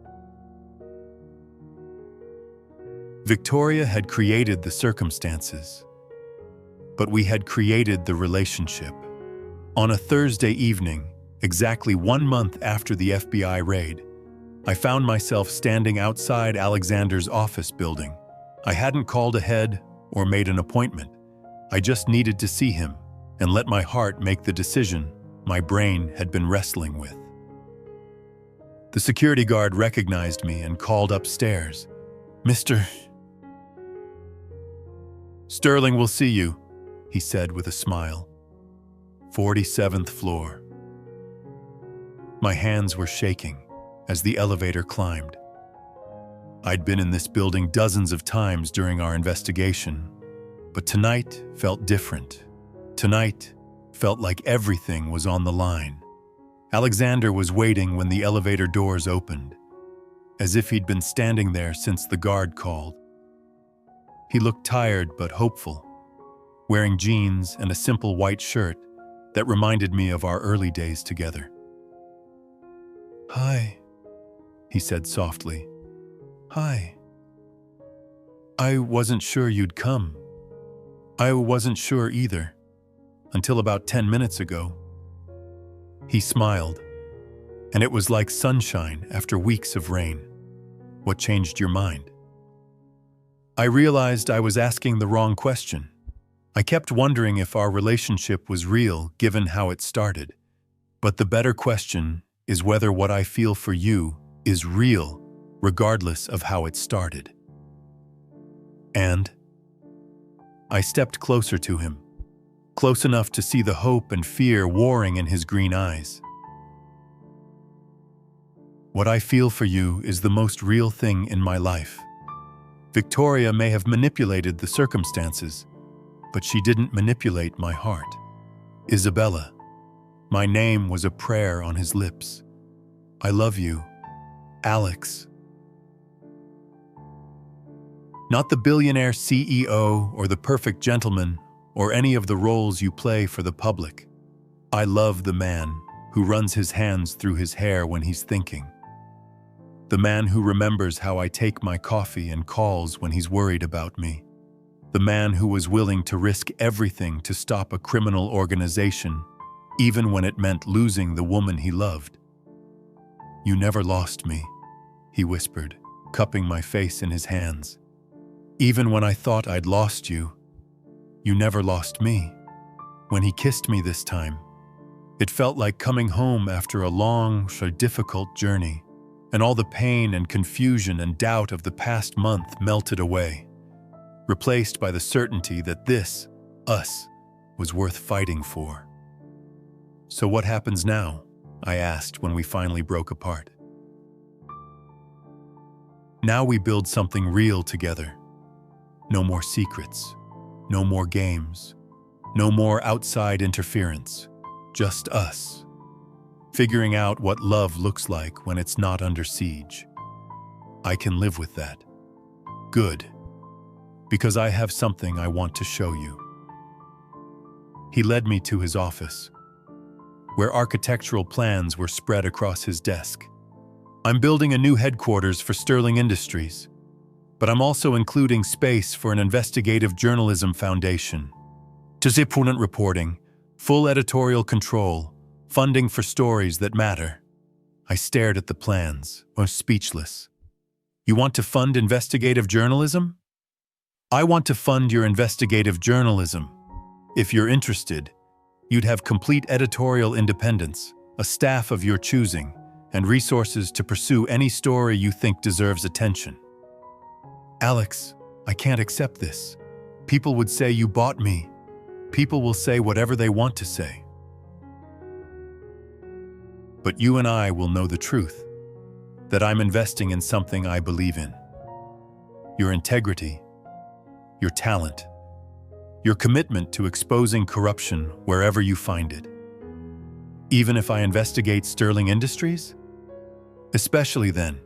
Victoria had created the circumstances, but we had created the relationship. On a Thursday evening, exactly 1 month after the FBI raid, I found myself standing outside Alexander's office building. I hadn't called ahead or made an appointment. I just needed to see him and let my heart make the decision my brain had been wrestling with. The security guard recognized me and called upstairs. "Mr. Sterling will see you," he said with a smile. 47th floor. My hands were shaking as the elevator climbed. I'd been in this building dozens of times during our investigation, but tonight felt different. Tonight felt like everything was on the line. Alexander was waiting when the elevator doors opened, as if he'd been standing there since the guard called. He looked tired but hopeful, wearing jeans and a simple white shirt, that reminded me of our early days together. "Hi," he said softly. "Hi. I wasn't sure you'd come. I wasn't sure either, until about 10 minutes ago." He smiled, and it was like sunshine after weeks of rain. "What changed your mind?" I realized I was asking the wrong question. I kept wondering if our relationship was real given how it started. But the better question is whether what I feel for you is real, regardless of how it started. And I stepped closer to him, close enough to see the hope and fear warring in his green eyes. "What I feel for you is the most real thing in my life. Victoria may have manipulated the circumstances, but she didn't manipulate my heart. Isabella, my name was a prayer on his lips. I love you, Alex." Not the billionaire CEO or the perfect gentleman or any of the roles you play for the public. I love the man who runs his hands through his hair when he's thinking. The man who remembers how I take my coffee and calls when he's worried about me. The man who was willing to risk everything to stop a criminal organization, even when it meant losing the woman he loved. "You never lost me," he whispered, cupping my face in his hands. "Even when I thought I'd lost you, you never lost me." When he kissed me this time, it felt like coming home after a long, difficult journey, and all the pain and confusion and doubt of the past month melted away, replaced by the certainty that this, us, was worth fighting for. "So what happens now?" I asked when we finally broke apart. "Now we build something real together. No more secrets, no more games, no more outside interference, just us. Figuring out what love looks like when it's not under siege. I can live with that. Good. Because I have something I want to show you." He led me to his office, where architectural plans were spread across his desk. "I'm building a new headquarters for Sterling Industries, but I'm also including space for an investigative journalism foundation. Independent reporting, full editorial control, funding for stories that matter." I stared at the plans, speechless. "You want to fund investigative journalism?" "I want to fund your investigative journalism. If you're interested, you'd have complete editorial independence, a staff of your choosing, and resources to pursue any story you think deserves attention." "Alex, I can't accept this. People would say you bought me. People will say whatever they want to say. But you and I will know the truth, that I'm investing in something I believe in. Your integrity, your talent, your commitment to exposing corruption wherever you find it. Even if I investigate Sterling Industries? Especially then.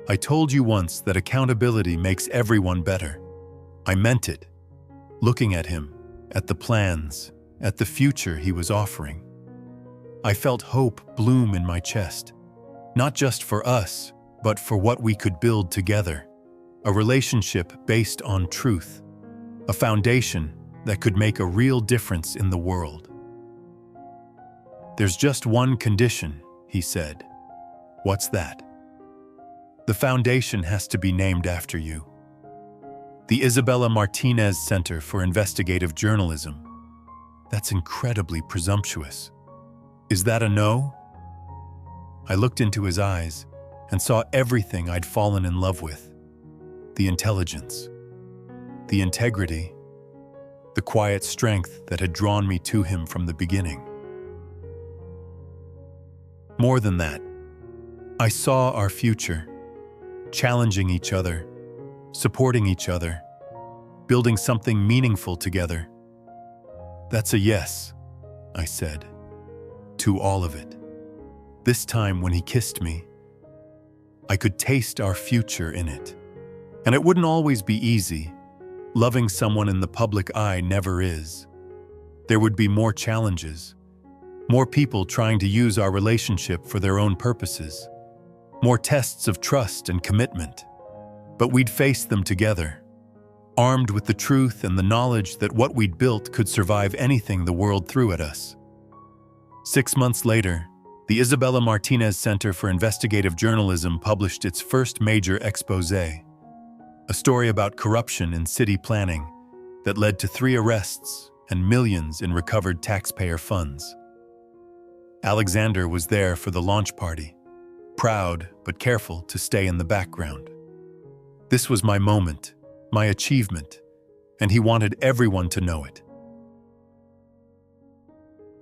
I told you once that accountability makes everyone better. I meant it. Looking at him, at the plans, at the future he was offering. I felt hope bloom in my chest. Not just for us, but for what we could build together. A relationship based on truth. A foundation that could make a real difference in the world. "There's just one condition," he said. "What's that?" "The foundation has to be named after you. The Isabella Martinez Center for Investigative Journalism." That's incredibly presumptuous. "Is that a no?" I looked into his eyes and saw everything I'd fallen in love with. The intelligence, the integrity, the quiet strength that had drawn me to him from the beginning. More than that, I saw our future, challenging each other, supporting each other, building something meaningful together. "That's a yes," I said, to all of it. This time when he kissed me, I could taste our future in it. And it wouldn't always be easy. Loving someone in the public eye never is. There would be more challenges, More people trying to use our relationship for their own purposes. More tests of trust and commitment. But we'd face them together, armed with the truth and the knowledge that what we'd built could survive anything the world threw at us. 6 months later, the Isabella Martinez Center for Investigative Journalism published its first major exposé, a story about corruption in city planning that led to 3 arrests and millions in recovered taxpayer funds. Alexander was there for the launch party, proud but careful to stay in the background. This was my moment, my achievement, and he wanted everyone to know it.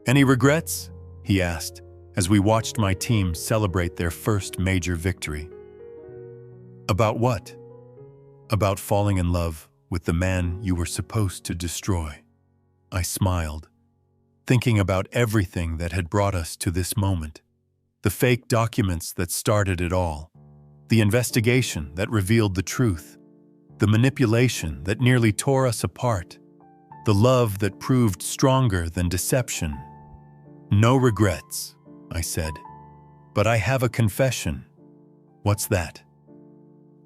"Any regrets?" he asked, as we watched my team celebrate their first major victory. "About what?" "About falling in love with the man you were supposed to destroy." I smiled, thinking about everything that had brought us to this moment. The fake documents that started it all, the investigation that revealed the truth, the manipulation that nearly tore us apart, the love that proved stronger than deception. "No regrets," I said. "But I have a confession." "What's that?"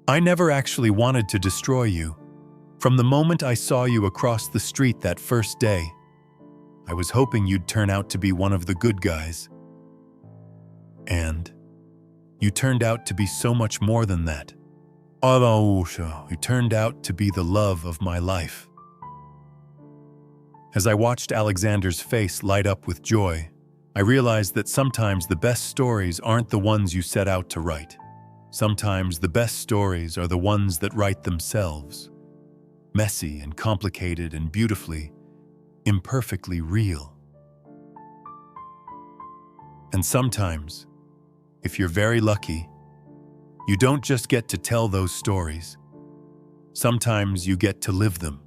"I never actually wanted to destroy you. From the moment I saw you across the street that first day, I was hoping you'd turn out to be one of the good guys. And you turned out to be so much more than that. You turned out to be the love of my life." As I watched Alexander's face light up with joy, I realized that sometimes the best stories aren't the ones you set out to write. Sometimes the best stories are the ones that write themselves. Messy and complicated and beautifully, imperfectly real. And sometimes, if you're very lucky, you don't just get to tell those stories. Sometimes you get to live them.